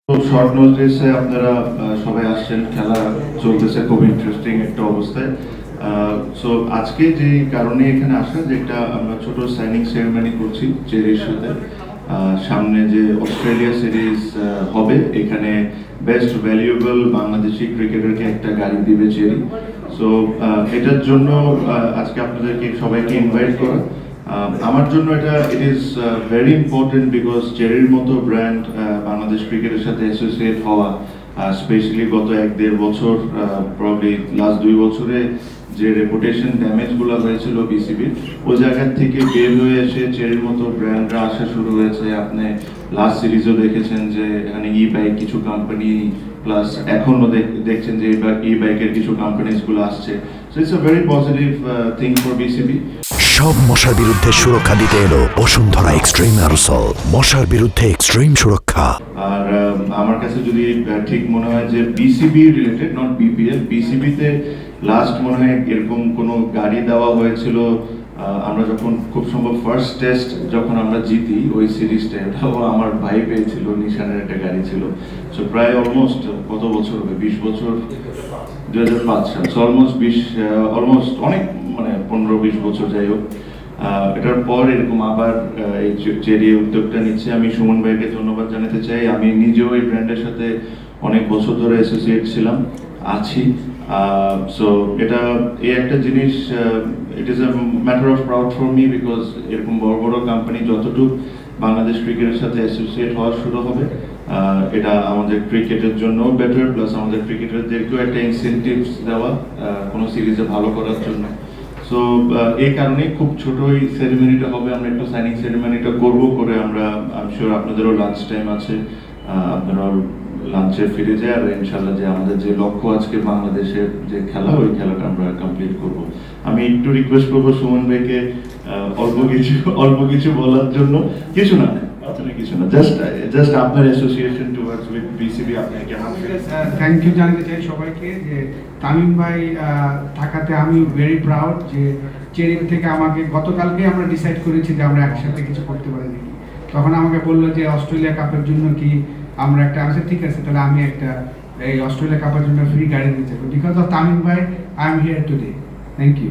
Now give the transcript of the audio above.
তো শর্ট নোটিসে আপনারা সবাই আসছেন, খেলা চলতেছে, খুব ইন্টারেস্টিং একটা অবস্থায়। সো আজকে যে কারণে এখানে আসা, যেটা আমরা ছোট সাইনিং সেরেমনি করছি চেরির সাথে। সামনে যে অস্ট্রেলিয়া সিরিজ হবে, এখানে বেস্ট ভ্যালুয়েবল বাংলাদেশি ক্রিকেটারকে একটা গাড়ি দিবে চেরি। সো এটার জন্য আজকে আপনাদেরকে সবাইকে ইনভাইট করা। আমার জন্য এটা it is very important because চেরির মতো ব্র্যান্ড বাংলাদেশ ক্রিকেটের সাথে অ্যাসোসিয়েট হওয়া, স্পেশালি গত 1-1.5 বছর, প্রবলি লাস্ট 2 বছরে যে রেপুটেশন ড্যামেজগুলো হয়েছিল বিসিবির, ওই জায়গা থেকে বের হয়ে এসে চেরির মতো ব্র্যান্ডরা আসা শুরু হয়েছে। আপনি লাস্ট সিরিজও দেখেছেন যে এখানে ই বাইক কিছু কোম্পানি, প্লাস এখনও দেখছেন যে ই বাইকের কিছু কোম্পানিজগুলো আসছে। So it's a very positive thing for BCB. সব মশার বিরুদ্ধে সুরক্ষা দিতে এলো বসুন্ধরা এক্সট্রিম অ্যারোসল, মশার বিরুদ্ধে এক্সট্রিম সুরক্ষা। আর আমার কাছে যদি ঠিক মনে হয় যে বিসিবি রিলেটেড, নট বিপিএল, বিসিবিতে লাস্ট মনে হয় এরকম কোনো গাড়ি দেওয়া হয়েছিল আমরা যখন খুব সম্ভব ফার্স্ট টেস্ট যখন আমরা জিতি ওই সিরিজটা, ওটাও আমার ভাই পেয়েছিল, নিশানের একটা গাড়ি ছিল। সো প্রায় অলমোস্ট কত বছর হবে, 20 বছর, 2005 সাল, সো অলমোস্ট অনেক, মানে 15-20 বছর যাই হোক। এটার পর এরকম আবার এই চেরি উদ্যোগটা নিচ্ছে। আমি সুমন ভাইকে ধন্যবাদ জানাতে চাই। আমি নিজেও এই ব্র্যান্ডের সাথে অনেক বছর ধরে অ্যাসোসিয়েট ছিলাম, আছি। সো এটা এই একটা জিনিস, it is a matter of proud for me because এরকম বড় বড় কোম্পানি যতটুকু বাংলাদেশ ক্রিকেটের সাথে অ্যাসোসিয়েট হওয়া শুরু হবে, এটা আমাদের ক্রিকেটের জন্য বেটার, প্লাস আমাদের ক্রিকেটারদেরকেও একটা ইনসেন্টিভস দেওয়া কোনো সিরিজে ভালো করার জন্য। সো এই কারণে খুব ছোট এই সেরিমনিটা হবে, আমরা একটু সাইনিং সেরিমনিটা করবো, করে আমরা আই এম শিওর আপনাদেরও লাঞ্চ টাইম আছে, আপনারাও লাঞ্চে ফিরে যায়। আর ইনশাল্লাহ যে আমাদের যে লক্ষ্য আজকে বাংলাদেশের যে খেলা, ওই খেলাটা আমরা কমপ্লিট করব। আমি একটু রিকোয়েস্ট করবো সুমন ভাইকে অল্প কিছু বলার জন্য। কিছু না, কিছু না, জাস্ট আপনার অ্যাসোসিয়েশন টুয়ার্ডস উইথ বিসিবি আপনি কেমন? থ্যাংক ইউ জানাতে চাই সবাইকে যে তামিম ভাই থাকাতে আমি ভেরি প্রাউড যে চেরি থেকে আমাকে গতকালকে আমরা ডিসাইড করেছি যে আমরা একসাথে কিছু করতে পারি নাকি। তখন আমাকে বললো যে অস্ট্রেলিয়া কাপের জন্য কি আমরা একটা, আমি ঠিক আছে তাহলে আমি একটা এই অস্ট্রেলিয়া কাপের জন্য ফ্রি গাড়ি দিতে চাই। বিকজ অফ তামিম ভাই I am here today. Thank you.